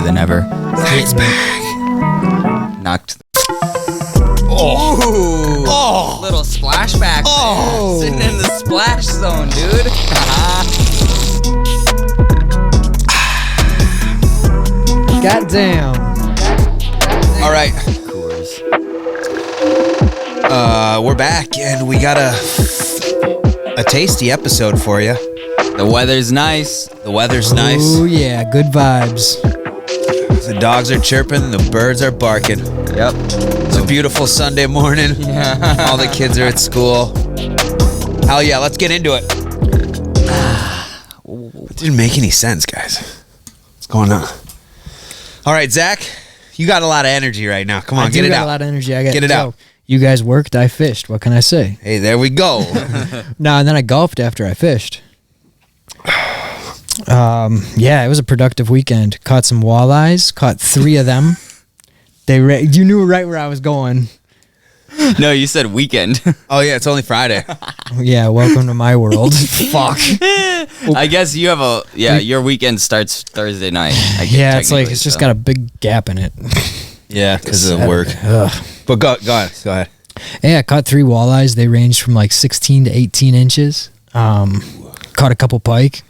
than ever. Zach's back. Knocked. Oh. Little splashback. Oh. Sitting in the splash zone, dude. Goddamn. All right. We're back, and we got a tasty episode for you. The weather's nice. The weather's nice. Oh, yeah. Good vibes. The dogs are chirping. The birds are barking. Yep. It's a beautiful Sunday morning. Yeah. All the kids are at school. Hell yeah, let's get into it. It didn't make any sense, guys. What's going on? All right, Zach, you got a lot of energy right now. Come on, get it out. I got a lot of energy. Get it out. You guys worked, I fished. What can I say? Hey, there we go. No, and then I golfed after I fished. Yeah, it was a productive weekend. Caught some walleyes. Caught 3 of them. You knew right where I was going. No, you said weekend. Oh yeah, it's only Friday. Yeah, welcome to my world. Fuck. I guess you have your weekend starts Thursday night. Yeah, it's like it's just got a big gap in it. Yeah, because of work. Ugh. But go ahead. Yeah, I caught 3 walleyes. They ranged from like 16 to 18 inches. Caught a couple pike.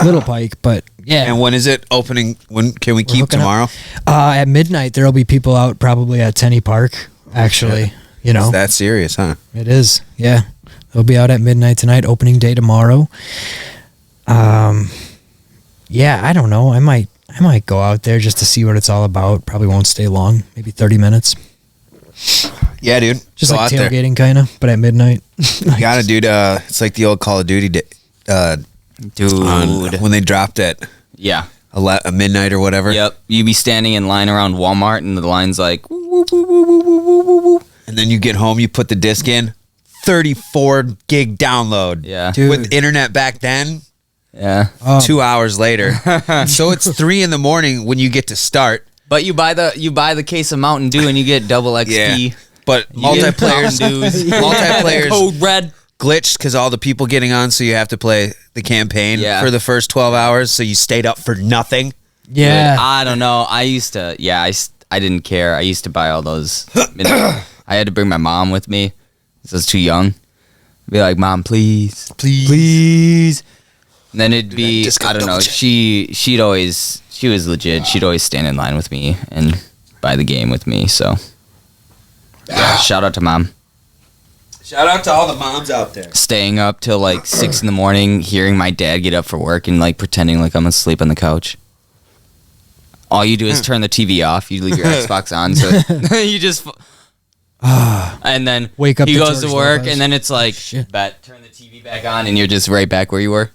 Little pike, but yeah. And when is it opening? When can we keep tomorrow? At midnight, there'll be people out probably at Tenney Park, actually. You know. It's that serious, huh? It is, yeah. They'll be out at midnight tonight, opening day tomorrow. Yeah, I don't know. I might go out there just to see what it's all about. Probably won't stay long. Maybe 30 minutes. Yeah, dude. Just go like out there. tailgating, kind of, but at midnight. You got it, dude. It's like the old Call of Duty dude. When they dropped at a midnight or whatever. Yep. You be standing in line around Walmart, and the line's like, woo, woo, woo, woo, woo, woo, woo. And then you get home, you put the disc in, 34 gig download. Yeah. Dude. With internet back then. Yeah. 2 hours later. So it's 3 a.m. when you get to start. But you buy the case of Mountain Dew and you get double XP. Yeah. But multiplayers Code red. glitched because all the people getting on, so you have to play the campaign for the first 12 hours, so you stayed up for nothing. Yeah. Dude, I don't know. I used to, I didn't care. I used to buy all those. I had to bring my mom with me. I was too young. I'd be like, Mom, please. And then it'd be, I don't know, she was legit. She'd always stand in line with me and buy the game with me, so. Yeah, shout out to Mom. Shout out to all the moms out there. Staying up till like 6 a.m, hearing my dad get up for work and like pretending like I'm asleep on the couch. All you do is turn the TV off. You leave your Xbox on, so you just... and then Wake up he to goes to George work, Lopez. and then it's like, turn the TV back on, and you're just right back where you were.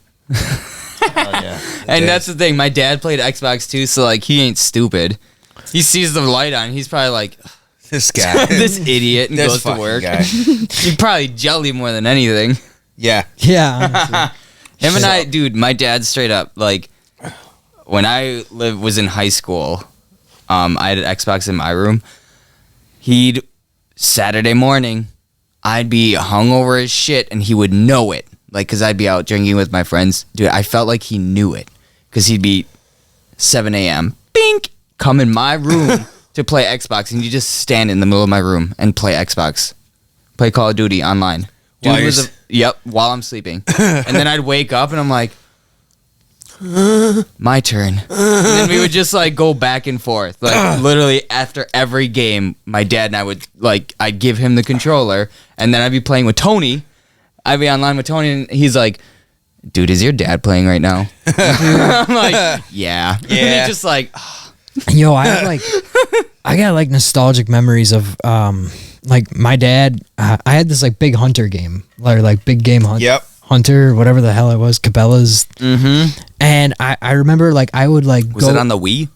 And that's the thing. My dad played Xbox too, so like he ain't stupid. He sees the light on. He's probably like, this guy, this idiot, and goes to work. He probably jelly more than anything. Yeah. Yeah. Him and I, dude, my dad straight up, like, when I was in high school, I had an Xbox in my room. Saturday morning, I'd be hungover as shit, and he would know it. Like, because I'd be out drinking with my friends. Dude, I felt like he knew it. Because he'd be 7 a.m. Bink! Come in my room to play Xbox, and you just stand in the middle of my room and play Xbox. Play Call of Duty online. Dude, while I'm sleeping. And then I'd wake up, and I'm like, my turn. And then we would just like go back and forth. Like literally after every game, my dad and I would I'd give him the controller, and then I'd be playing with Tony. I'd be online with Tony, and he's like, dude, is your dad playing right now? I'm like, yeah. And he's just like, Yo, I got like nostalgic memories of like my dad. I had this like big hunter game, or like big game hunt. Yep. Hunter, whatever the hell it was, Cabela's. mm-hmm. And I remember like I would like Was it on the Wii?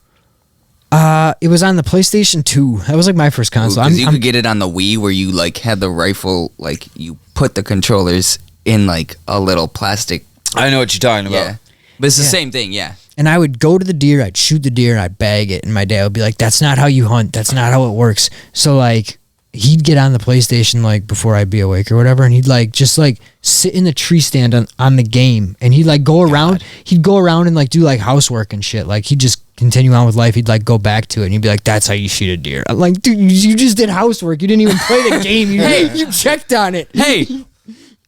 It was on the PlayStation 2. That was like my first console. Because you could get it on the Wii where you like had the rifle, like you put the controllers in like a little plastic. I know what you're talking about. Yeah. But it's the same thing, yeah. And I would go to the deer, I'd shoot the deer, and I'd bag it. And my dad would be like, that's not how you hunt. That's not how it works. So like he'd get on the PlayStation like before I'd be awake or whatever, and he'd like just like sit in the tree stand on the game, and he'd like go around. He'd go around and like do like housework and shit. Like he'd just continue on with life. He'd like go back to it, and he'd be like, "That's how you shoot a deer." I'm like, dude, you just did housework. You didn't even play the game. You checked on it. Hey,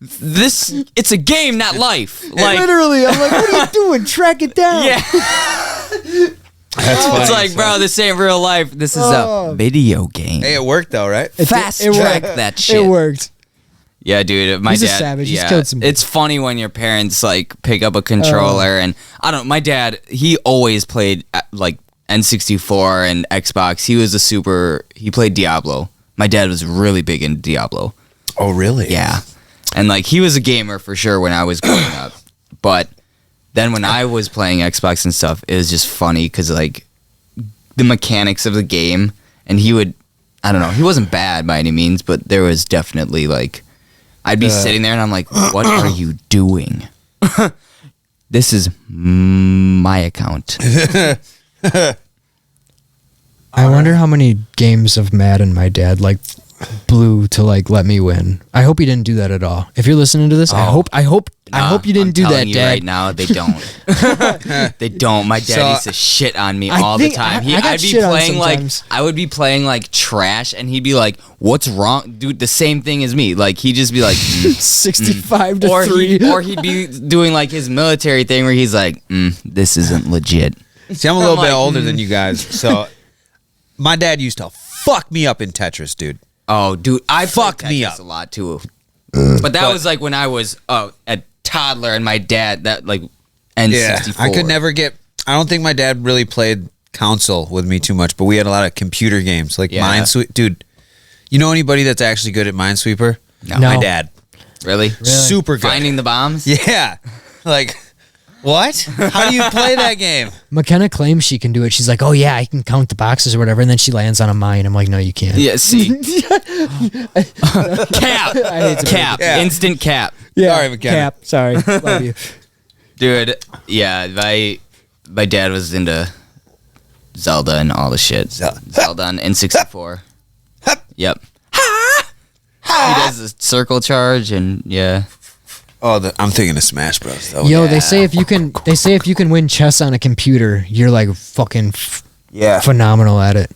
it's a game, not life. Like literally, I'm like, what are you doing? Track it down. yeah. That's funny. It's like, bro, this ain't real life. This is a video game. Hey, it worked though, right? Fast it track worked. that shit. It worked. Yeah, dude. My He's a dad. savage. He's Yeah, killed some it's funny when your parents like pick up a controller and I don't. My dad, he always played like N64 and Xbox. He played Diablo. My dad was really big in Diablo. Oh, really? Yeah, and like he was a gamer for sure when I was growing up, but then when I was playing Xbox and stuff, it was just funny because like the mechanics of the game, and I don't know, he wasn't bad by any means, but there was definitely like, I'd be sitting there and I'm like, what are you doing? This is my account. I wonder how many games of Madden my dad like blew to like let me win. I hope he didn't do that at all. If you're listening to this, I hope you didn't do that, you Dad. right now, they don't. They don't. My dad used to shit on me all the time. I would be playing like trash, and he'd be like, "What's wrong, dude?" The same thing as me. Like he'd just be like, 65 to 3. or he'd be doing like his military thing where he's like, "This isn't legit." See, I'm a little bit older than you guys, so my dad used to fuck me up in Tetris, dude. Oh, dude, I Fucked played me Tetris up a lot too. But that was like when I was a toddler, and my dad that like N64. I could never get. I don't think my dad really played console with me too much, but we had a lot of computer games like Minesweeper. Dude, you know anybody that's actually good at Minesweeper? No. My dad. Really? Super good. Finding the bombs. Yeah, like what? How do you play that game? McKenna claims she can do it. She's like, "Oh yeah, I can count the boxes or whatever," and then she lands on a mine. I'm like, "No, you can't." Yeah, see. Cap. hate to Cap. Yeah. Instant cap. Yeah, Sorry, McKenna. Cap. Sorry, love you. Dude, yeah, my dad was into Zelda and all the shit. Zelda on N64. Yep. He does the circle charge and yeah. Oh, I'm thinking of Smash Bros. Though. Yo, they say if you can win chess on a computer, you're like fucking phenomenal at it.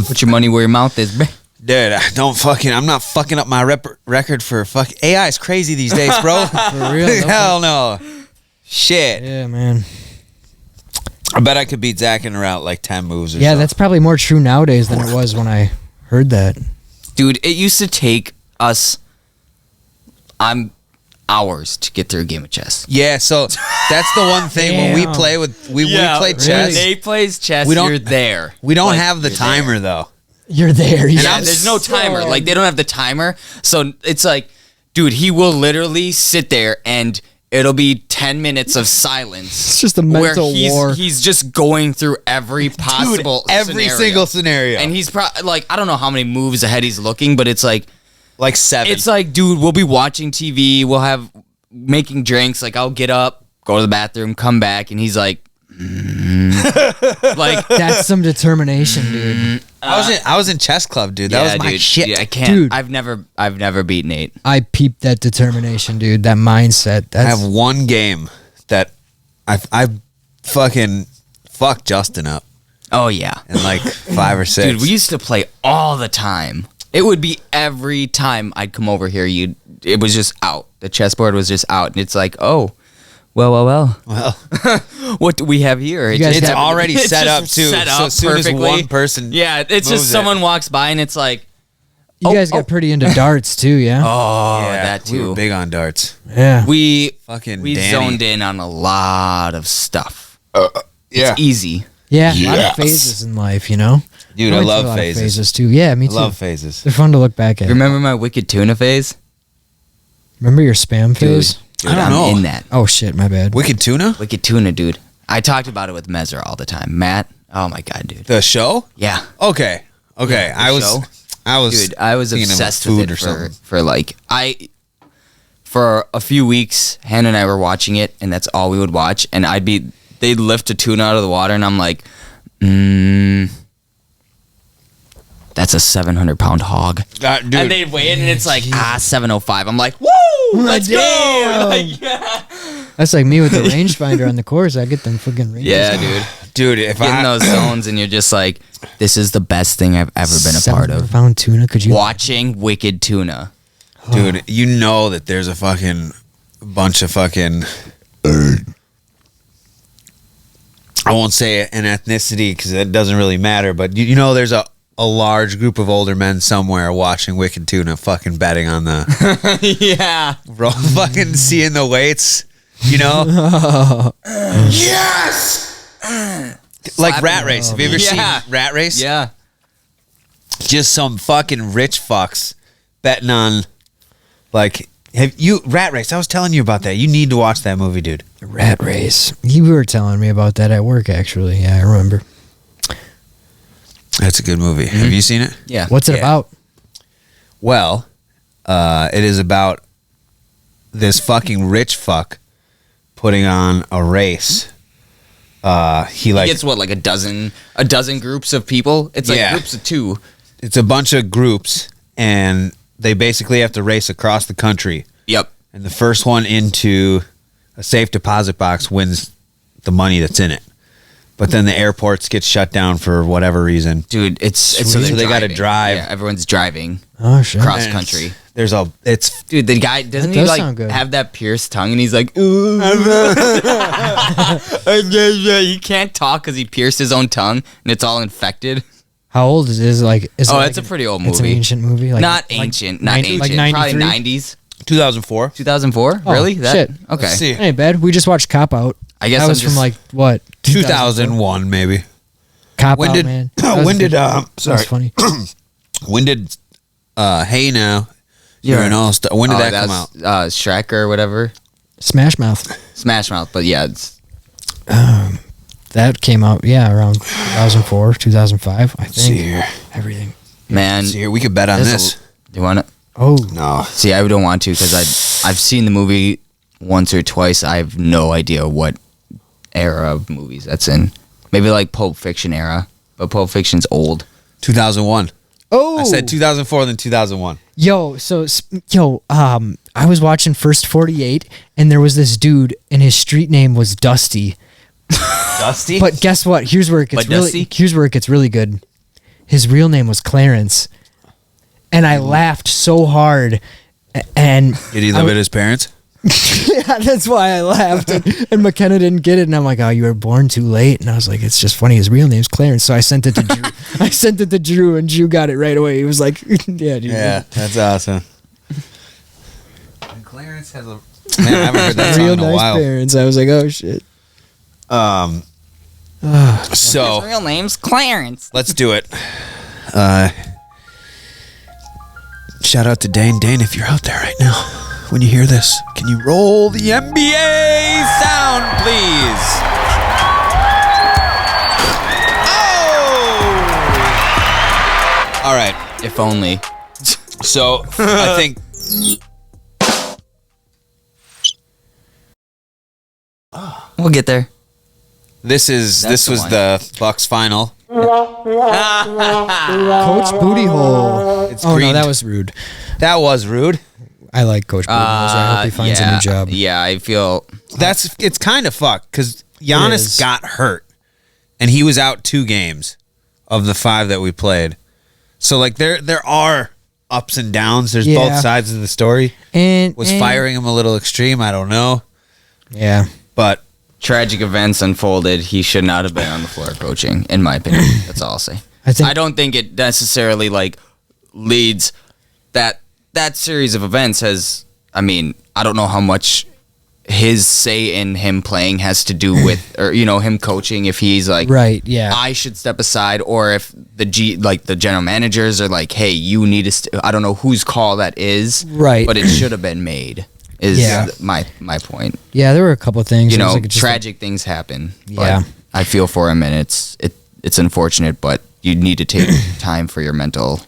Put your money where your mouth is. Dude, I'm not fucking up my record for AI is crazy these days, bro. For real? Hell no. Shit. Yeah, man. I bet I could beat Zach in around like 10 moves or Yeah, so. that's probably more true nowadays than it was when I heard that. Dude, it used to take us hours to get through a game of chess. Yeah, so that's the one thing when we play with we play chess. When Nate plays chess, you're there. We don't Like, have the you're timer there. though. You're there. Yeah, there's no timer. Like they don't have the timer. So it's like, dude, he will literally sit there and it'll be 10 minutes of silence. It's just a mental war. He's just going through every possible Every single scenario. And he's like, I don't know how many moves ahead he's looking, but it's like 7. It's like, dude, we'll be watching TV, we'll have making drinks, like I'll get up, go to the bathroom, come back, and he's like like That's some determination, dude. I was in chess club, dude. That was my dude, shit. Yeah, I can't. Dude. I've never beat Nate. I peeped that determination, dude. That mindset. I That's have one game that I fucking fucked Justin up Oh yeah. in like 5 or 6. Dude, we used to play all the time. It would be every time I'd come over here, it was just out. The chessboard was just out, and it's like, oh, well. Well, What do we have here? guys it's got- already it's set just up too. set So up as soon as perfectly. one person, Yeah, it's moves just it. someone walks by, and it's like, you guys got pretty into darts too, yeah? oh, yeah, that we were too. big on darts. Yeah. We Fucking Danny. zoned in on a lot of stuff. Yeah, It's easy. Yeah, a lot Yes. of phases in life, you know? dude, I went through love a lot of phases. too. Yeah, me I too. love phases. They're fun to look back at. Remember my wicked tuna phase? Remember your spam phase? Dude, I don't I'm know. in that. Oh shit, my bad. Wicked Tuna, Wicked tuna, dude. I talked about it with Mezzer all the time. Matt, oh my god, dude. the show. Yeah. Okay, The I was Dude, I was thinking of obsessed food with or it something. for like for a few weeks. Hannah and I were watching it, and that's all we would watch. And they'd lift a tuna out of the water, and I'm like, that's a 700-pound hog. Dude, And they weigh it, and it's like 705. I'm like, woo, let's go. Damn. Like, yeah. That's like me with the rangefinder on the course. I get them fucking ranges. Yeah, dude. if Getting I those zones, and you're just like, this is the best thing I've ever been a part of. 700-pound tuna. Could you? Watching Wicked Tuna. dude, you know that there's a fucking bunch of fucking. I won't say an ethnicity because it doesn't really matter, but you know there's a large group of older men somewhere watching Wicked Tuna, fucking betting on the Yeah. fucking seeing the weights, you know? Yes. Like Rat Race. Have you ever seen Rat Race? Yeah. Just some fucking rich fucks betting on, like, have you Rat Race? I was telling you about that. You need to watch that movie, dude. Rat Race. You were telling me about that at work, actually. Yeah, I remember. That's a good movie. Have you seen it? Yeah. What's it about? Well, it is about this fucking rich fuck putting on a race. He gets what, like a dozen groups of people? It's like groups of 2. It's a bunch of groups, and they basically have to race across the country. Yep. And the first one into a safe deposit box wins the money that's in it. But then the airports get shut down for whatever reason. Dude, it's so they got to drive. Yeah, everyone's driving Oh, shit. cross And country. It's Dude, the guy doesn't That he does like sound good. have that pierced tongue, and he's like, ooh. He can't talk because he pierced his own tongue, and it's all infected. How old is it? Is it Oh, like it's a pretty old It's an movie. ancient movie. Like, Not ancient, not 90 ancient. like Probably 93? 90s. 2004. 2004? Oh, Really? shit. Okay. Let's see. Ain't bad. We just watched Cop Out. I guess that I'm was from just- like what? 2001 maybe. Cop When Out, did- man. when did, That's sorry. funny. When did Hey Now You're an All-Star. When did that come out? Shrek or whatever. Smash Mouth. Smash Mouth, but yeah, it's That came out, around 2004, 2005, I think. See here. Everything. man. See here. We could bet on there's this. Do you want to? Oh, No. See, I don't want to because I've seen the movie once or twice. I have no idea what era of movies that's in. Maybe like Pulp Fiction era, but Pulp Fiction's old. 2001. oh! I said 2004, then 2001. I was watching First 48, and there was this dude, and his street name was Dusty. Dusty? But guess what? Here's where it gets But Dusty? really good. His real name was Clarence, and I laughed so hard. And Did he live at his parents? yeah, that's why I laughed. And McKenna didn't get it, and I'm like, "Oh, you were born too late." And I was like, "It's just funny. His real name's Clarence." So I sent it to Drew. And Drew got it right away. He was like, "Yeah, dude." Yeah, that's awesome. And Clarence has a... Man, I haven't heard that song Real in a nice while. parents. I was like, "Oh shit." So... real name's Clarence. Let's do it. Shout out to Dane. Dane, if you're out there right now, when you hear this, can you roll the NBA sound, please? Oh! All right. If only. So I think We'll get there. this That's the was one. the Bucks final. Coach Booty Hole. It's Oh green. no, that was rude. That was rude. I like Coach Booty Hole. So I hope he finds a new job. Yeah, I feel It's kind of fucked because Giannis is. got hurt and he was out 2 games of the 5 that we played. So like there are ups and downs. There's both Yeah. sides of the story. And Was firing him a little extreme? I don't know, Yeah. but tragic events unfolded. He should not have been on the floor coaching, in my opinion. That's all I'll say. I don't think it necessarily like leads that series of events has. I mean, I don't know how much his say in him playing has to do with, or him coaching. If he's like, Right. Yeah. I should step aside, or if the general managers are like, hey, you need to. I don't know whose call that is, Right. But it should have been made. Is Yeah. my point. Yeah. There were a couple of things. It was like just Tragic things happen. But Yeah. I feel for him, and it's unfortunate, but you need to take time for your mental.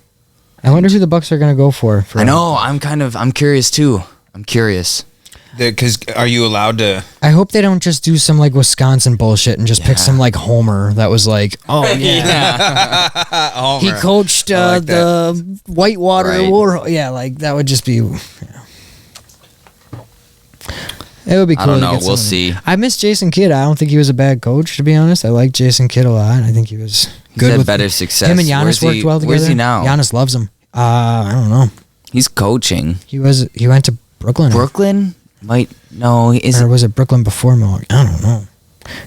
I wonder who the Bucks are gonna go for. I know. I'm curious too. I'm curious. Because are you allowed to? I hope they don't just do some like Wisconsin bullshit and just pick some like Homer that was like, oh yeah, Homer. he coached I like the Whitewater Right. War. Yeah, like that would just be. Yeah. It would be cool. I don't to know. get We'll someone- see. I miss Jason Kidd. I don't think he was a bad coach, to be honest. I like Jason Kidd a lot. I think he was He's good had with better success. him and Giannis Where's worked he- well together. Where's he now? Giannis loves him. I don't know. He's coaching. He went to Brooklyn. Brooklyn? No, he Or isn't. was it Brooklyn before Milwaukee? I don't know.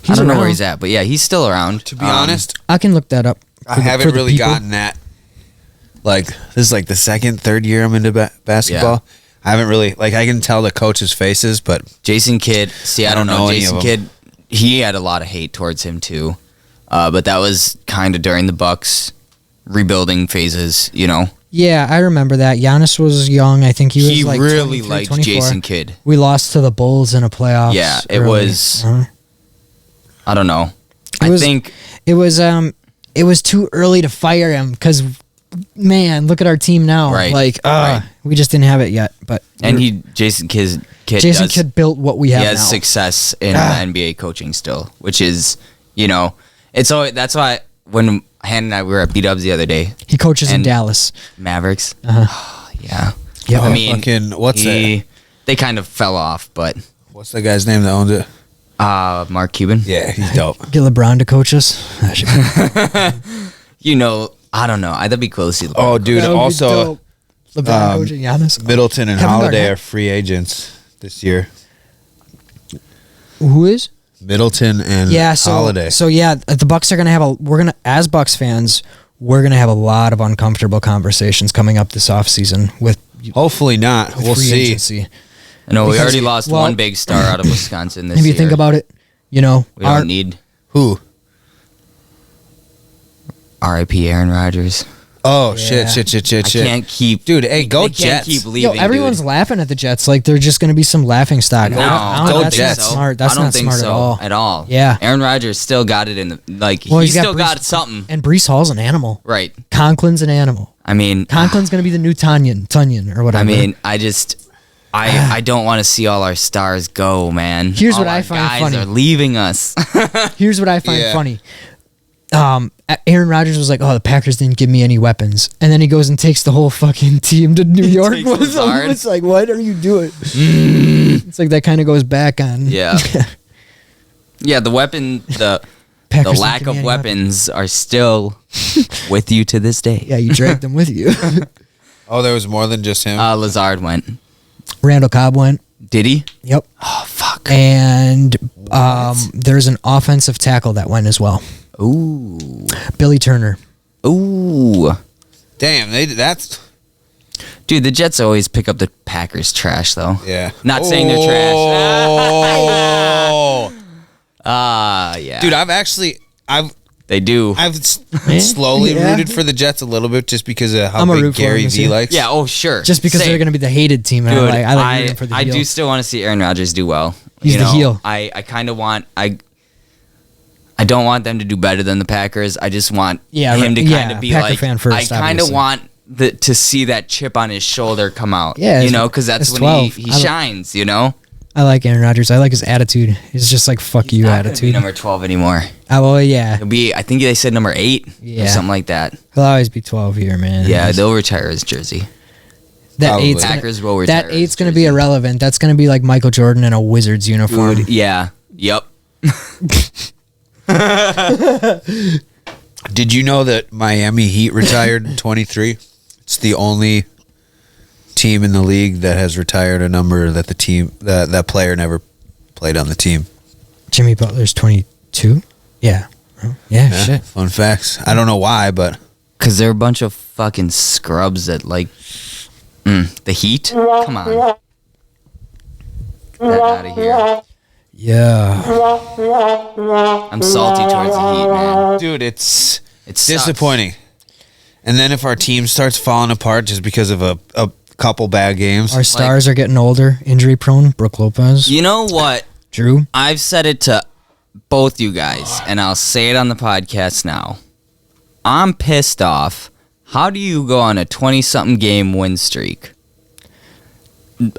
I don't know where he's at, but yeah, he's still around. To be honest, I can look that up. I for the- haven't for the really people. gotten that. Like this is like the second, third year I'm into basketball. I haven't really I can tell the coaches' faces, but Jason Kidd. See, I I don't don't know. know any Jason of Kidd, he had a lot of hate towards him too. But that was kind of during the Bucks rebuilding phases, you know. Yeah, I remember that. Giannis was young. I think he was He like really 23, liked 24. Jason Kidd. We lost to the Bulls in a playoffs. Yeah, it early. was- Uh-huh. I don't know. It I was- think It was too early to fire him because, man, look at our team now. Right, Like, right. we just didn't have it yet. But Jason Kidd Jason does, Kidd built what we have he has now. success in the NBA coaching still, which is, you know, it's always, that's why when Han and I were at B-Dubs the other day, He coaches in and- Dallas. Mavericks. Uh-huh. Yeah. Yeah. I mean, fucking what's that? they kind of fell off, but What's the guy's name that owns it? Mark Cuban. Yeah, he's dope. Get LeBron to coach us. That should be- You know, I don't know. That'd be cool to see. Oh, dude. that would be Also, dope. LeBron coaching Giannis. Middleton and Kevin Holiday Garnett. are free agents this year. Who is? Middleton and Yeah, so Holiday. yeah, the Bucks are gonna have as Bucks fans, we're gonna have a lot of uncomfortable conversations coming up this offseason with Hopefully not. We'll free see. agency. I know we Because- already lost well- one big star out of Wisconsin this If year. you think about it, you know, we don't need Who? R.I.P. Aaron Rodgers. Oh Yeah. shit! I can't keep. Dude, hey, go they can't Jets. keep leaving. everyone's dude. laughing at the Jets like they're just gonna be some laughing stock. No, I go don't, that's Jets. not smart. That's I don't not think smart so at all. At all. Yeah. Aaron Rodgers still got it in the Well, he he's got still got Brees- something. And Brees Hall's an animal. Right. Conklin's an animal. I mean, Conklin's gonna be the new Tunyon or whatever. I mean, I don't want to see all our stars go, man. Here's All what I our find guys funny. are leaving us. here's what I find Yeah. funny. Aaron Rodgers was like, "Oh, the Packers didn't give me any weapons," and then he goes and takes the whole fucking team to New York takes with him. Lazard. It's like, what are you doing? It's like that kind of goes back on. Yeah. Yeah, the Packers didn't lack give me of any weapons are still with you to this day. Yeah, you dragged them with you. Oh, there was more than just him. Lazard went. Randall Cobb went. Did he? Yep. Oh fuck. And there's an offensive tackle that went as well. Ooh. Billy Turner. Ooh. Damn, that's Dude, the Jets always pick up the Packers trash though. yeah. Not saying they're trash. Oh, Yeah. dude, I've they do. slowly Yeah. rooted for the Jets a little bit just because of how I'm a big root for Gary him this V year. likes. Yeah, oh sure. Just because Same. they're going to be the hated team. And Dude, I like rooting for the I heel. do still want to see Aaron Rodgers do well. He's You the know, heel. I kind of want I don't want them to do better than the Packers. I just want Yeah, him right. to Yeah, kind of be Packer like fan first, I kind of obviously. want to see that chip on his shoulder come out. Yeah, you it's- know, because that's it's when 12. he shines. You know, I like Aaron Rodgers. I like his attitude. He's just like fuck you Not gonna be attitude. number 12 anymore. Oh well, yeah. He'll be. I think they said number 8 or Yeah. something like that. He'll always be 12 here, man. Yeah, they'll retire his jersey. that Probably. eight's gonna, Packers will retire. that eight's his going to be jersey. irrelevant. That's going to be like Michael Jordan in a Wizards uniform. Dude, yeah. Yep. Did you know that Miami Heat retired in 23? It's the only team in the league that has retired a number that that player never played on the team. Jimmy Butler's 22. Yeah. Oh, yeah. Shit. Fun facts. I don't know why, but Because they're a bunch of fucking scrubs that like the Heat. Come on. Get that out of here. Yeah. I'm salty towards the Heat, man. dude, it's It sucks. disappointing. And then if our team starts falling apart just because of a couple bad games, Our stars are getting older, injury prone. Brooke Lopez, You know what? Drew. I've said it to both you guys, and I'll say it on the podcast now. I'm pissed off. How do you go on a 20-something game win streak?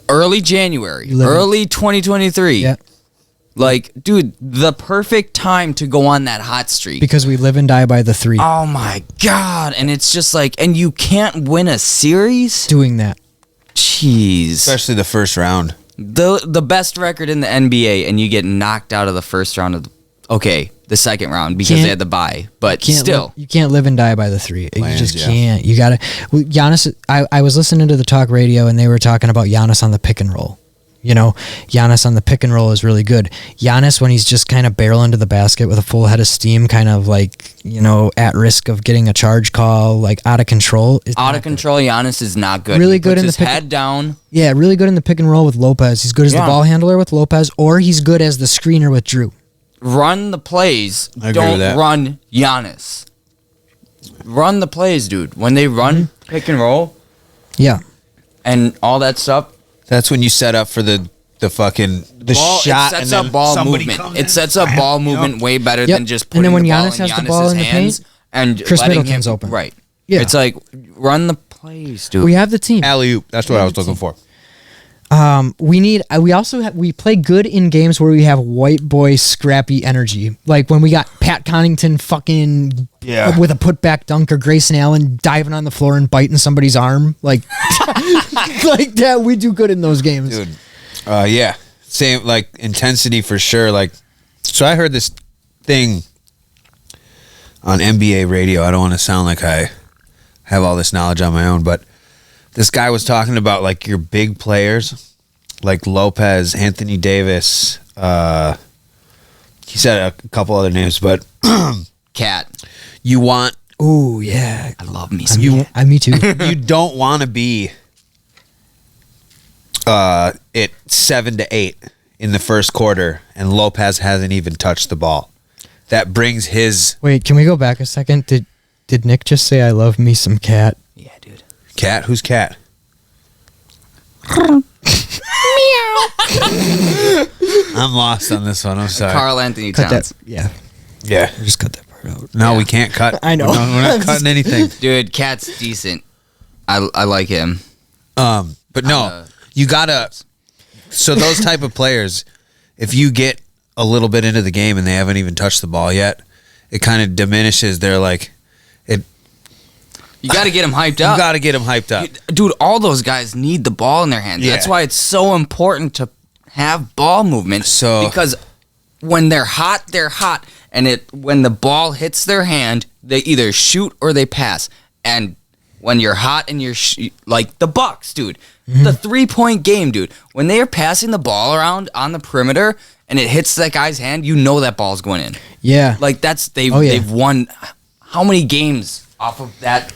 early January, You live in- early 2023. Yeah. Like, dude, the perfect time to go on that hot streak. Because we live and die by the 3. Oh my God. And it's just like, and you can't win a series? Doing that. Jeez. Especially the first round. The best record in the NBA, and you get knocked out of the first round of the second round because they had the bye. But still. You can't live and die by the 3. You Plans, just yeah. can't. You got to. Giannis, I was listening to the talk radio, and they were talking about Giannis on the pick and roll. You know, Giannis on the pick and roll is really good. Giannis, when he's just kind of barreling to the basket with a full head of steam, kind of like, you know, at risk of getting a charge call, like out of control. Out of control, Giannis is not good. Really He good puts in the his pick- head down. Yeah, really good in the pick and roll with Lopez. He's good as the Yeah. ball handler with Lopez, or he's good as the screener with Drew. Run the plays. I agree Don't with that. run Giannis. Run the plays, dude. When they run pick and roll Yeah. and all that stuff, That's when you set up for the fucking ball, shot. it sets and up then ball somebody movement. comes It in, sets up bam, ball you know? movement way better Yep. than just And putting then when the ball Giannis in has the Giannis's ball in the hands paint, and Chris letting Middleton's him, open. Right. Yeah. It's like run the plays, dude. We have the team. Alley oop. That's what I was looking for. We also we play good in games where we have white boy scrappy energy. Like when we got Pat Connaughton fucking Yeah. with a putback dunk, or Grayson Allen diving on the floor and biting somebody's arm. Like like that, we do good in those games. Dude. Yeah. Same, like, intensity for sure. Like, so I heard this thing on NBA radio. I don't want to sound like I have all this knowledge on my own, but this guy was talking about, like, your big players, like Lopez, Anthony Davis. He said a couple other names, but Cat. you want, Oh yeah, I love me some. me too. you don't want to be at 7-8 in the first quarter, and Lopez hasn't even touched the ball. That brings his Wait, can we go back a second? Did Nick just say I love me some cat? Yeah, dude. cat. Who's cat? I'm lost on this one. I'm sorry. Carl Anthony Cut Towns. that. Yeah, Yeah. just cut that part out. No, we can't cut. I know. We're not cutting anything. Dude, Cat's decent. I like him. But no, you gotta. So those type of players, if you get a little bit into the game and they haven't even touched the ball yet, it kind of diminishes their like. You got to get him hyped You up. got to get them hyped up. Dude, all those guys need the ball in their hands. Yeah. That's why it's so important to have ball movement. So- because when they're hot, and when the ball hits their hand, they either shoot or they pass. And when you're hot and you're like the Bucks, dude, the 3-point game, dude. When they are passing the ball around on the perimeter and it hits that guy's hand, you know that ball's going in. Yeah, Like they've Oh, yeah. they've won how many games off of that?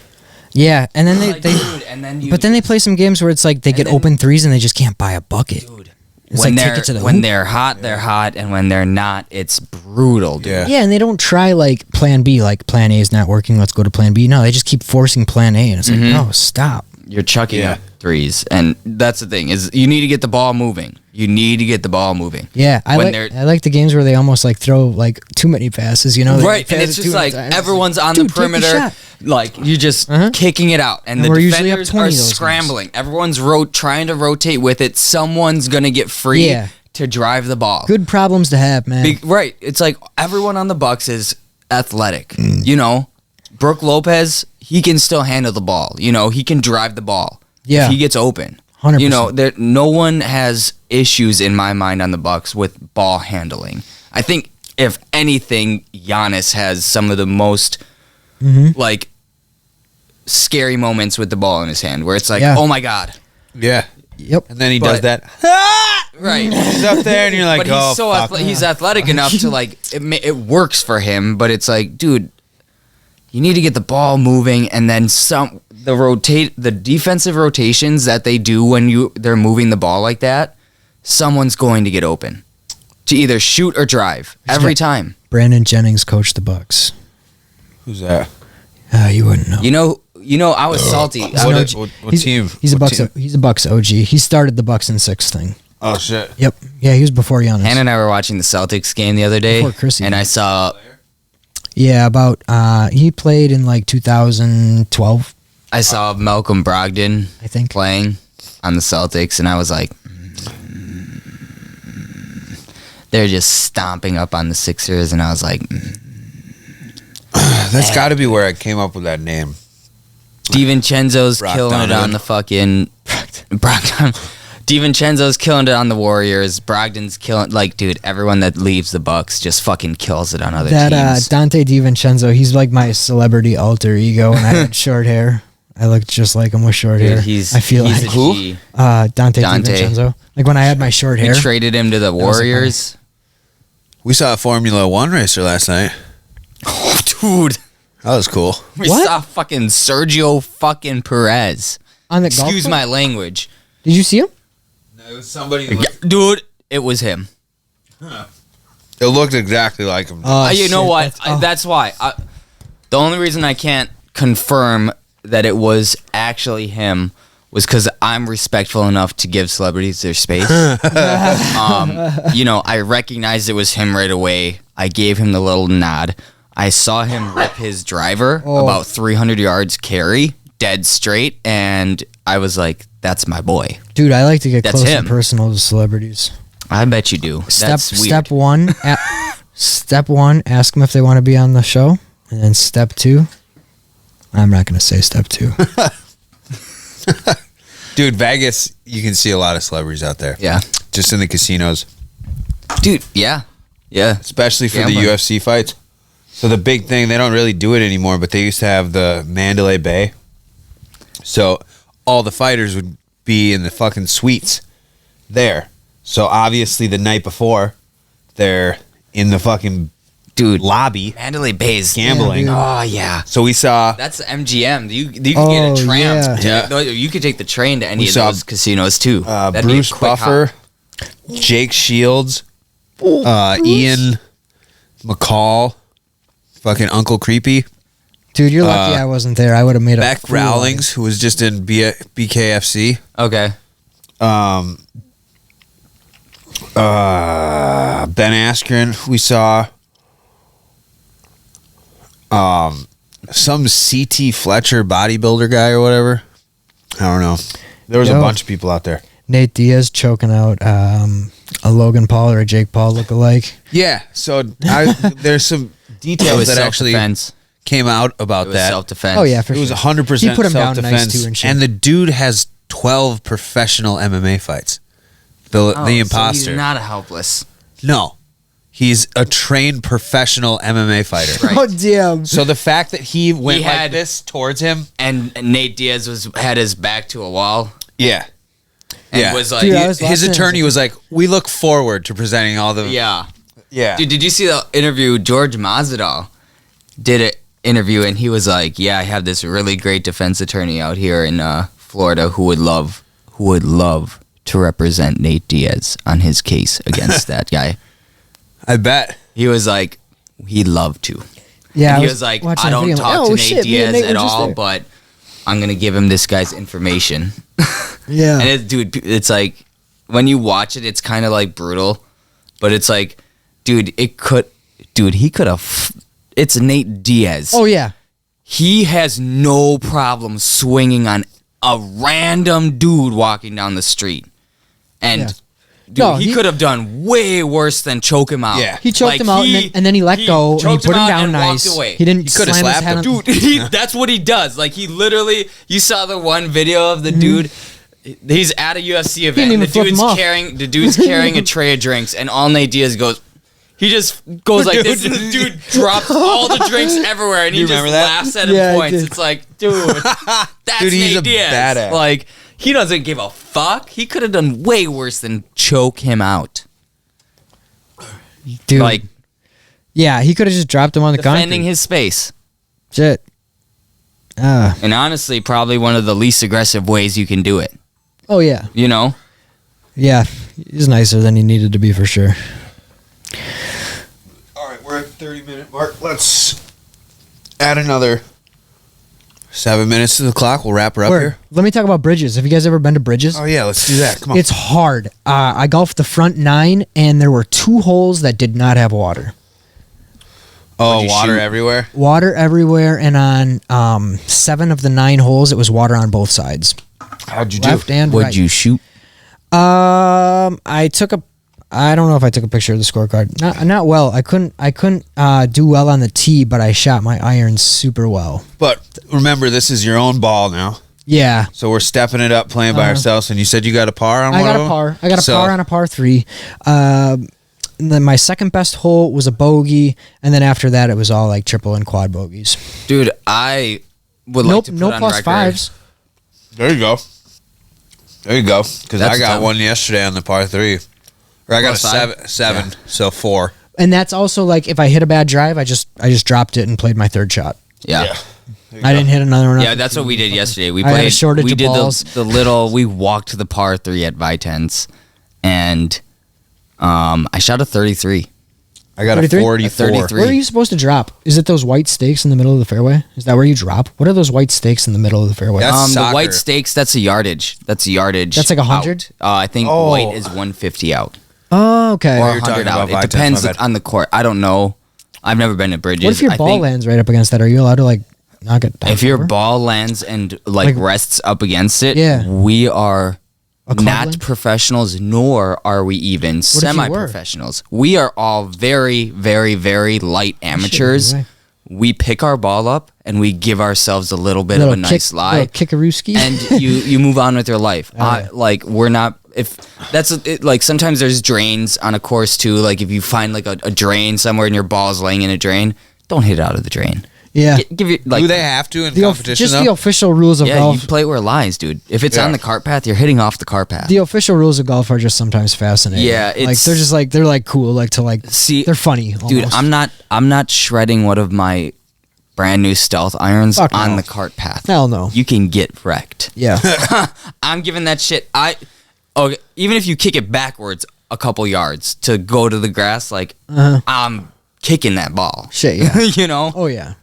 yeah, and then Like, dude, and then you, but then they play some games where it's like they get then- open threes and they just can't buy a bucket. dude. It's when like, take they're it to the when hoop. they're hot, they're hot, and when they're not, it's brutal, dude. Yeah. Yeah, and they don't try like plan B, like plan A is not working, let's go to plan B. No, they just keep forcing plan A, and it's like, no, stop. You're chucking Yeah. up threes, and that's the thing is you need to get the ball moving. You need to get the ball moving. Yeah, I When like they're- I like the games where they almost like throw like too many passes, you know? They Right, pass and it it's too just many like times. everyone's on Dude, the take the perimeter, shot. like you're just kicking it out, and And the we're usually up defenders 20 are of those games. scrambling. Everyone's trying to rotate with it. Someone's gonna get free Yeah. to drive the ball. Good problems to have, man. Right. It's like everyone on the Bucks is athletic. You know, Brooke Lopez, he can still handle the ball. You know, he can drive the ball. Yeah. If he gets open. 100%. You know, no one has issues in my mind on the Bucks with ball handling. I think if anything, Giannis has some of the most like scary moments with the ball in his hand where it's like, Yeah. oh my God. Yeah. Yep. And then he But- does that. Right. He's up there, and you're like, But he's oh, so fuck. he's athletic enough to like it works for him. But it's like, dude, you need to get the ball moving, and then the defensive rotations that they do when they're moving the ball like that. Someone's going to get open to either shoot or drive every time. Brandon Jennings coached the Bucks. Who's that? You wouldn't know. You know, I was salty. He's I an was- OG. what team? He's a What Bucks. team? He's a Bucks OG. He started the Bucks in 6 thing. Oh shit. Yep. Yeah, he was before Giannis. Hannah and I were watching the Celtics game the other day, Before Chrissy. and I saw Yeah, about he played in like 2012, Malcolm Brogdon I think. playing. on the Celtics, and I was like, they're just stomping up on the Sixers, and I was like, That's got to be where I came up with that name. DiVincenzo's killing it Brogdon. on the fucking Brogdon. DiVincenzo's killing it on the Warriors. Brogdon's killing, like, dude, everyone that leaves the Bucks just fucking kills it on other teams. Dante DiVincenzo, he's like my celebrity alter ego, and I had short hair. I looked just like him with short Dude, hair. I feel he's like a G. Dante Dante. DiVincenzo. Like when I had my short We hair. traded him to the was a Warriors. We saw a Formula One racer last night. Oh, dude. That was cool. We What? saw fucking Sergio fucking Perez. On the golf Excuse course? my language. Did you see him? It was somebody. Yeah, dude, it was him. It looked exactly like him. You know shit, what? that's- That's why. The only reason I can't confirm that it was actually him was because I'm respectful enough to give celebrities their space. I recognized it was him right away. I gave him the little nod. I saw him rip his driver about 300 yards carry, dead straight, and I was like, that's my boy. Dude, I like to get That's close him. and personal to celebrities. I bet you do. That's weird. Step one, step one, ask them if they want to be on the show, and then step two. I'm not gonna say step two. Dude, Vegas, you can see a lot of celebrities out there. Yeah. Just in the casinos, Dude, yeah. Yeah. especially for Gambling. the UFC fights. So the big thing, they don't really do it anymore, but they used to have the Mandalay Bay. So all the fighters would be in the fucking suites there. So obviously the night before, they're in the fucking Dude, lobby Mandalay Bay's gambling. dude. Oh, yeah. So we saw That's the MGM. You can get Oh, a tram. yeah. You could take the train to any We of saw, those casinos, too. That'd be a Bruce quick Buffer, hop. Jake Shields, Ian McCall, fucking Uncle Creepy, Dude, you're lucky I wasn't there. I would have made a Beck fool out of Rowlings, who was just in BKFC. Okay. Ben Askren, we saw. Some CT Fletcher bodybuilder guy or whatever. I don't know. There was a Yo. bunch of people out there. Nate Diaz choking out a Logan Paul or a Jake Paul lookalike. Yeah, so there's some It details was that actually self-defense. came out about It was that. self-defense. Oh yeah, for It was sure. 100% He put him down self-defense, nice too and shit. and the dude has 12 professional MMA fights. The Oh, imposter. So he's not a helpless. No, he's a trained professional MMA fighter. Right. Oh damn! So the fact that he went He like had- this towards him, And Nate Diaz had his back to a wall. yeah, And yeah. was like, Dude, I was His watching it. attorney was like, "We look forward to presenting all the yeah. yeah." Dude, did you see the interview? George Masvidal did an interview, and he was like, "Yeah, I have this really great defense attorney out here in Florida who would love to represent Nate Diaz on his case against that guy." I bet. He was like, he'd love to. Yeah, And he I was like, watching I that don't video, I'm talk like, to oh, Nate shit, me and Diaz Nate at were just all, there. but I'm gonna give him this guy's information. Yeah, And dude, it's like when you watch it, it's kind of like brutal, but it's like, dude, he could have. It's Nate Diaz. oh yeah, He has no problem swinging on a random dude walking down the street, and. Yeah. Dude, No, he he- could have done way worse than choke him out. Yeah. he choked him out and then he let go and he choked put him out down and nice. walked away. He didn't. He coulda slam his slapped head him. on- Dude, that's what he does. Like, he literally, you saw the one video of the dude. He's at a UFC event. didn't And even flip him off. the dude's carrying a tray of drinks, and all Nate Diaz goes. He just goes like this, and the dude drops all the drinks everywhere, and he You just remember that? laughs at him Yeah, I points. did. It's like, dude, that's Dude, he's Nate a Diaz. badass. Like, he doesn't give a fuck. He could have done way worse than choke him out. Dude, Like, yeah, he could have just dropped him on the defending concrete. his space. Shit. And honestly, probably one of the least aggressive ways you can do it. Oh yeah, You know? yeah. He's nicer than he needed to be for sure. All right, we're at 30-minute mark. Let's add another 7 minutes to the clock. We'll wrap her up Word. here. Let me talk about bridges. Have you guys ever been to bridges? Oh yeah, let's do that. Come on. It's hard. I golfed the front 9, and there were 2 holes that did not have water. oh, you water shoot? everywhere. Water everywhere, and on 7 of the 9 holes, it was water on both sides. How'd you do? left and Would right. you shoot? I don't know if I took a picture of the scorecard. Not well. I couldn't do well on the tee, but I shot my irons super well. But remember, this is your own ball now. Yeah. So we're stepping it up, playing by ourselves. And you said you got a par on one of them? I got a par on a par 3. And then my second best hole was a bogey, and then after that it was all like triple and quad bogeys. Dude, I would like to put no on plus record. fives. There you go. There you go. Because That's I got tough. one yesterday on the par 3. Or I got Plus a seven, Yeah. so 4. And that's also like if I hit a bad drive, I just dropped it and played my third shot. Yeah. I didn't hit another one. Yeah, that's what we did yesterday. We I had a played. shortage We of did balls. the little. We walked the par 3 at Vitens, and I shot a 33. I got 33? a 44. 33. Where are you supposed to drop? Is it those white stakes in the middle of the fairway? Is that where you drop? What are those white stakes in the middle of the fairway? That's The soccer. white stakes. That's a yardage. That's a yardage. That's like 100? out. I think Oh. white is 150 out Oh, okay. or you're talking 100 out. about It Vitens, depends my bad. on the court. I don't know. I've never been to Bridges. What if your I ball think lands right up against that? Are you allowed to like knock it down? if your over? ball lands and like Like- rests up against it, Yeah. we are A club not land? professionals, nor are we even if you were? semi-professionals. We are all very, very, very light amateurs. way. We pick our ball up and we give ourselves a little bit of a nice lie, Kickarooski. and you move on with your life. Like we're not. If that's like sometimes there's drains on a course too. Like if you find like a drain somewhere and your ball's laying in a drain, don't hit it out of the drain. yeah. Give you like Do they have to in The competition, just though? the official rules of yeah, golf. you play where it lies, dude. If it's Yeah. on the cart path, you're hitting off the cart path. The official rules of golf are just sometimes fascinating. Yeah, like it's- they're just like they're like cool, like to like See, they're funny. dude, Almost. I'm not shredding one of my brand new stealth irons Fuck on no. the cart path. Hell no. You can get wrecked. Yeah. I'm giving that shit. Okay, even if you kick it backwards a couple yards to go to the grass, like I'm kicking that ball. Shit, yeah. You know, Oh yeah.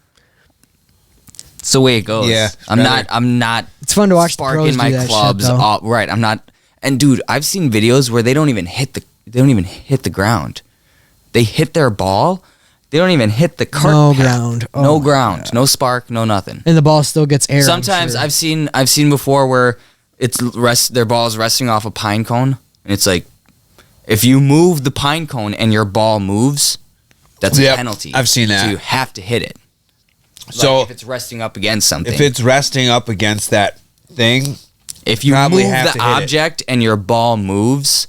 it's the way it goes. Yeah, I'm better. not. It's fun to watch the pros sparking do my that shit, clubs though. up. Right, I'm not. And dude, I've seen videos where they don't even hit the ground. They hit their ball. They don't even hit the cart No path. ground. Oh No my ground. God. No spark. No nothing. And the ball still gets air. I'm Sometimes sure. I've seen before where their ball is resting off a pine cone, and it's like if you move the pine cone and your ball moves, that's a Yep, penalty. I've seen that. So you have to hit it. So if it's resting up against something, if it's resting up against that thing, if you probably move have the to hit it. object and your ball moves,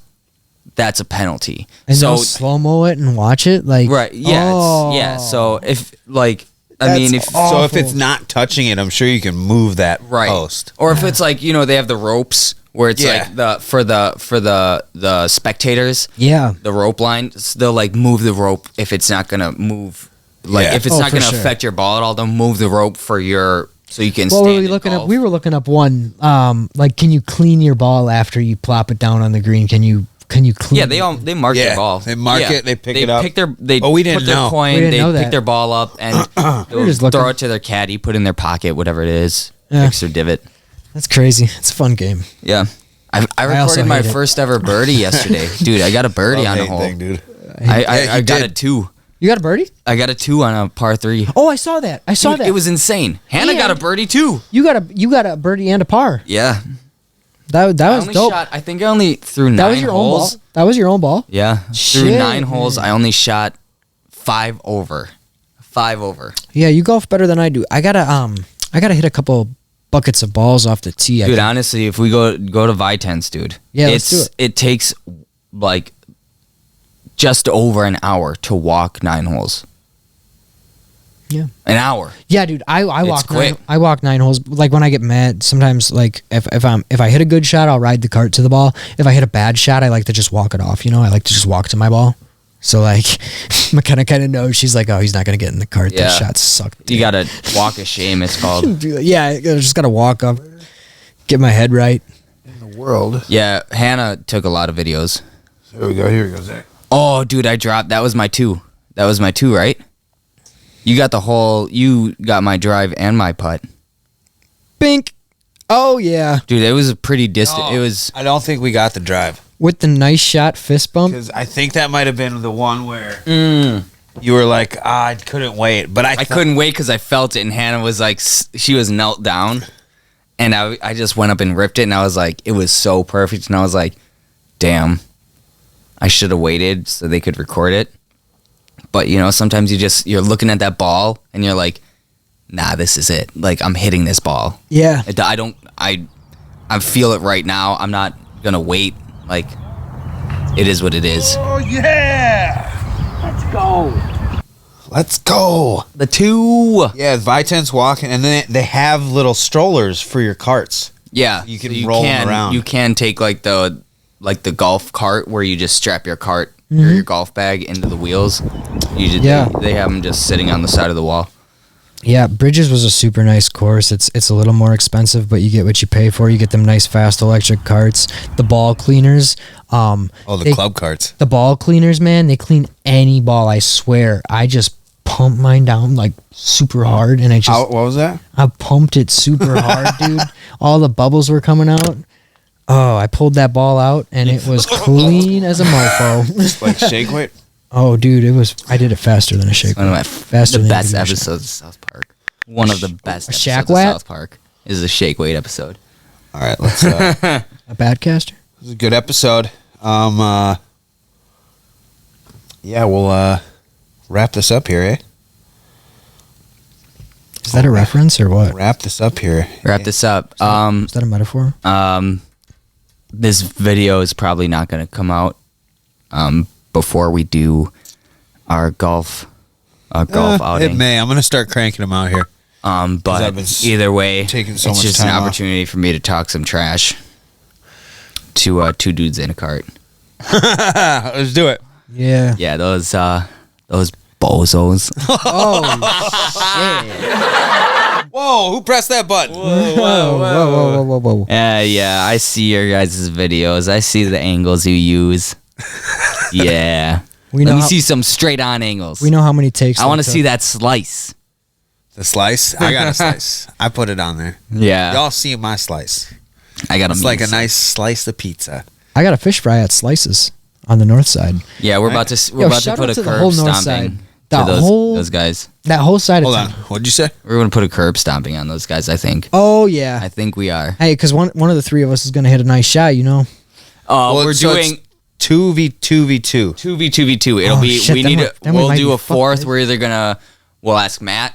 that's a penalty. and so they'll slow mo it and watch it like right, yeah, Oh. yeah. So if like I That's mean if so if Awful. it's not touching it, I'm sure you can move that right, post. or if it's like they have the ropes where it's Yeah. like for the spectators. yeah. The rope line, they'll like move the rope if it's not gonna move. Like Yeah. if it's Oh, not for gonna sure. affect your ball at all, they'll move the rope for your so you can. What stand were we and looking golf. up? We were looking up one. Like, can you clean your ball after you plop it down on the green? Can you clean? Yeah, they mark Yeah, their ball. they mark it, they pick it up. They Oh, we didn't put their know. coin. We didn't They know pick that. their ball up and they'll just looking. throw it to their caddy, put it in their pocket, whatever it is. Yeah. Fix their divot. That's crazy. It's a fun game. Yeah. I also recorded my hate it. first ever birdie yesterday, dude. I got a birdie on a Love-hate hole. thing, dude. I Yeah, you got did. a 2. You got a birdie? I got a 2 on a par 3. Oh, I saw that. I saw Dude, that. it was insane. Hannah got a And- birdie too. you got a birdie and a par. Yeah. That I was only dope. shot. I think I only threw 9 That was your holes. own ball. That was your own ball. Yeah, through Shit, 9 holes. man. I only shot 5 over. 5 over. Yeah, you golf better than I do. I gotta hit a couple buckets of balls off the tee. Dude, honestly, if we go to Vitens, dude, Yeah, let's do it. It takes like just over an hour to walk 9 holes. Yeah. An hour. Yeah, dude. I It's walk quick. I walk 9 holes. Like when I get mad, sometimes like if I hit a good shot, I'll ride the cart to the ball. If I hit a bad shot, I like to just walk it off. I like to just walk to my ball. So like, McKenna kind of knows. She's like, oh, he's not gonna get in the cart. Yeah. That shot sucked. You gotta walk of shame. It's called. Yeah, I just gotta walk up, get my head right. World. Yeah, Hannah took a lot of videos. Here we go. Here we go, Zach. Oh, dude, I dropped. That was my 2. That was my 2, right? You got the whole. You got my drive and my putt, Bink. Oh yeah, dude. It was a pretty distant. It was. I don't think we got the drive with the nice shot fist bump. because I think that might have been the one where you were like, I couldn't wait, but I couldn't wait because I felt it, and Hannah was like, she was knelt down, And I just went up and ripped it, and I was like, it was so perfect. And I was like, damn, I should have waited so they could record it. But, you know, sometimes you're looking at that ball, and you're like, nah, this is it. Like, I'm hitting this ball. Yeah. I feel it right now. I'm not going to wait. Like, it is what it is. Oh, yeah. Let's go. The 2. Yeah, Viten's walking, and then they have little strollers for your carts. Yeah. You can roll them around. You can take, like the golf cart where you just strap your cart or your golf bag into the wheels. They have them just sitting on the side of the wall. Yeah, Bridges was a super nice course. It's a little more expensive, but you get what you pay for. You get them nice, fast electric carts. The ball cleaners. The club carts. The ball cleaners, man, they clean any ball, I swear. I just pumped mine down, like, super hard, and What was that? I pumped it super hard, dude. All the bubbles were coming out. Oh, I pulled that ball out, and it was clean as a mofo. Like shake weight? Oh, dude, I did it faster than a shake. One of Faster the than best a episodes of South Park. One of the best shack episodes of whack? South Park is the shake weight episode. All right, let's. A bad caster? It was a good episode. Yeah, we'll wrap this up here, eh? Is that a reference or what? Wrap this up here. Wrap this up. Is that a metaphor? This video is probably not going to come out before we do our golf outing. It may. I'm gonna start cranking them out here. But either way, taking so it's much just time an off. opportunity for me to talk some trash to 2 dudes in a cart. Let's do it. Yeah. Yeah, those bozos. Whoa! Who pressed that button? Whoa. Yeah, I see your guys' videos. I see the angles you use. Yeah. Let me see some straight on angles. We know how many takes. I want to see that slice. The slice? I got a slice. I put it on there. Yeah. Y'all see my slice. I got It's like a nice slice of pizza. I got a fish fry at Slices on the north side. Yeah, we're about to shout put out a to the curb whole north stomping side. to The whole- those guys. That whole side Hold of on. town. What'd you say? We're going to put a curb stomping on those guys, I think. Oh yeah. I think we are. Hey, because one of the three of us is gonna hit a nice shot, you know. We're doing 2v2v2. 2v2v2. It'll Oh, be shit, we'll might do be a fucked, fourth. right? We'll ask Matt.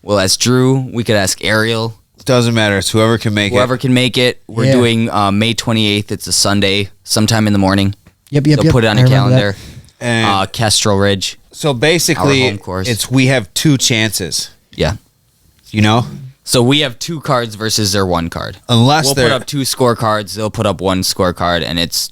We'll ask Drew. We could ask Ariel. Doesn't matter. It's whoever can make Whoever it. can make it. We're Yeah. doing May 28th. It's a Sunday, sometime in the morning. Yep. So put it on I a remember calendar. And Kestrel Ridge. so basically, our home course. we have 2 chances. Yeah. You know, So we have 2 cards versus their 1 card. unless We'll they're put up 2 scorecards. They'll put up 1 scorecard, and it's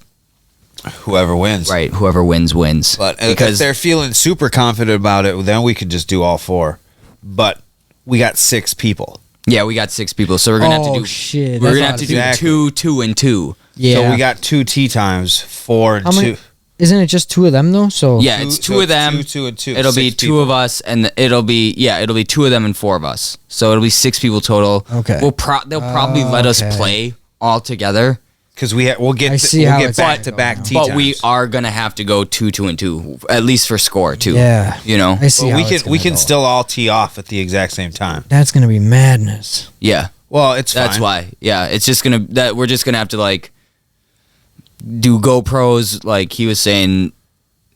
whoever wins. right. Whoever wins wins. But if because they're feeling super confident about it, then we could just do all 4. But we got 6 people. yeah, we got 6 people, so we're gonna have to do. Shit. We're that's gonna a have lot to of do people. Exactly. 2, 2, and 2. Yeah. So we got 2 tee times, 4 and How 2. many- Isn't it just 2 of them though? So Yeah, it's 2 of them. 2 and 2. It'll be 6 2 people. of us, and it'll be 2 of them and 4 of us. So it'll be 6 people total. Okay. They'll probably let us Okay. play all together, Because we'll get I see how it's back to gonna back go. tee but times. we are gonna have to go 2, 2, and 2, at least for score too. Yeah. You know. I see. But how we it's can gonna go. still all tee off at the exact same time. That's gonna be madness. Yeah. Well, it's That's fine. why. Yeah. It's just we're just gonna have to like do GoPros, like he was saying.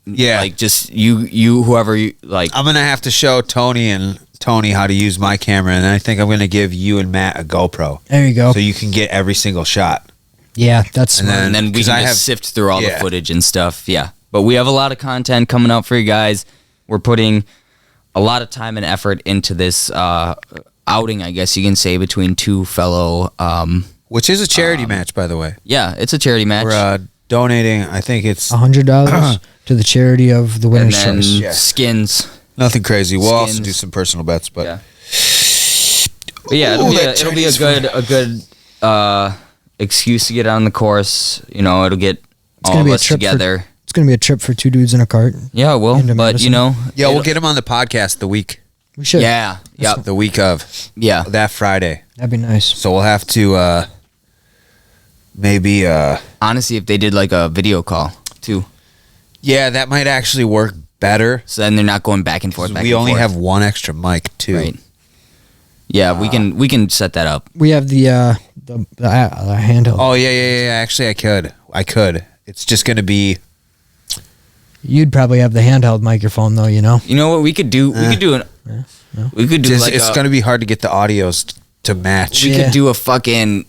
Yeah, Like just you whoever you like. I'm gonna have to show Tony how to use my camera, and I think I'm gonna give you and Matt a GoPro There you go. so you can get every single shot. Yeah, that's And smart. And then we 'cause can I just have- sift through all the yeah. footage and stuff. Yeah. But we have a lot of content coming up for you guys. We're putting a lot of time and effort into this outing, I guess you can say, between 2 fellow. Which is a charity match, by the way. Yeah, it's a charity match. We're donating. I think it's $100 to the charity of the and winner's then choice. Yeah. skins. nothing crazy. We'll also Skins. do some personal bets, but Yeah. But yeah, Ooh, that it'll be a Chinese good excuse to get on the course. You know, it'll get all gonna of be a us trip together. It's gonna be a trip for 2 dudes in a cart. Yeah, it will. into But Madison. you know, yeah, we'll it'll- get him on the podcast the week. We should. Yeah, yeah, The week of yeah. that Friday. That'd be nice. So we'll have to maybe Honestly, if they did like a video call too, yeah, that might actually work better. so then they're not going back and forth. Back We and only forth. have one extra mic too. Right. Yeah, we can set that up. We have the the handheld. Oh yeah. Actually, I could. It's just gonna be. You'd probably have the handheld microphone though, you know. You know what we could do? We could do an. We could do like it's gonna be hard to get the audios to match. We could do a fucking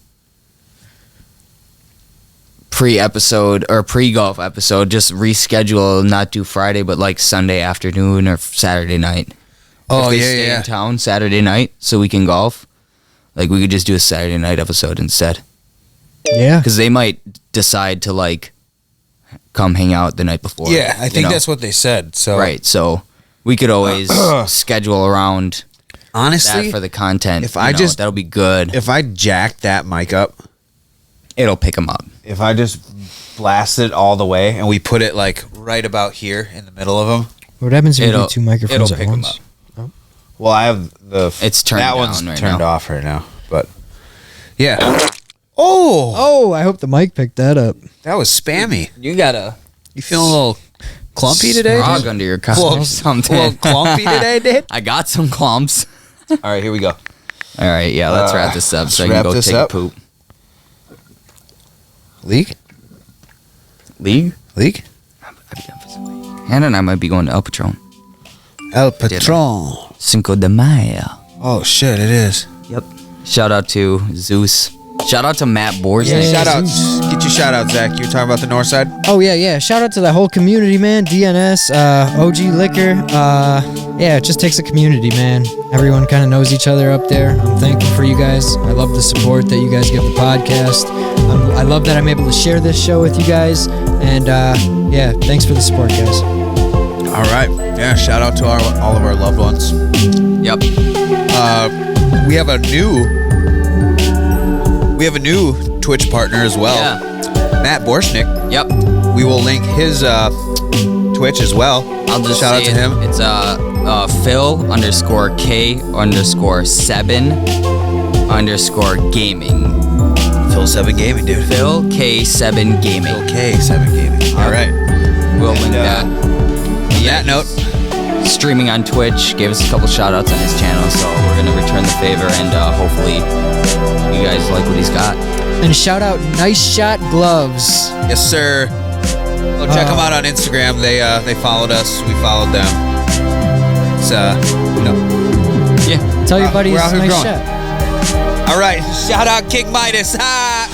pre-episode or pre-golf episode. Just reschedule, not do Friday, but like Sunday afternoon or Saturday night. Oh if they stay in town Saturday night, so we can golf. Like we could just do a Saturday night episode instead. Yeah, because they might decide to like come hang out the night before. Yeah, I think that's what they said. So right, so we could always schedule around. Honestly, that for the content. If I just that'll be good. If I jack that mic up, it'll pick them up. If I just blast it all the way and we put it like right about here in the middle of them. What happens if you do two microphones at once? Them up. Well, I have it's turned that down one's right turned now. off right now, but yeah. Oh! I hope the mic picked that up. That was spammy. You feeling a little clumpy today? Frog under your collar or something. A little clumpy today, dude? I got some clumps. All right, here we go. All right, yeah, let's wrap this up so I can wrap go this take up. a poop. League? Hannah and I might be going to El Patron. El Patron. Cinco de Mayo. Oh, shit, it is. Yep. Shout out to Zeus. Shout out to Matt Borsig. Yeah, Shout out. Zeus. Get your shout out, Zach. You were talking about the north side? Oh yeah. Shout out to the whole community, man. DNS, OG Liquor. Yeah, it just takes a community, man. Everyone kind of knows each other up there. I'm thankful for you guys. I love the support that you guys give the podcast. I love that I'm able to share this show with you guys. And yeah, thanks for the support, guys. All right. Yeah, shout out to all of our loved ones. Yep. We have a new Twitch partner as well. Yeah. Matt Borshnick. Yep. We will link his Twitch as well. I'll just shout out to him. It's Phil_K_7gaming. Phil7 Gaming, dude. Phil K7 Gaming. Phil K7 Gaming. All right. We'll link that. On that note, streaming on Twitch, gave us a couple shout outs on his channel, so we're gonna return the favor and hopefully you guys like what he's got. And shout out Nice Shot Gloves. yes, sir. Go check them out on Instagram. They followed us. We followed them. It's Yeah. Tell your buddies we're out here Nice growing. Shot. All right. Shout out King Midas. Ha!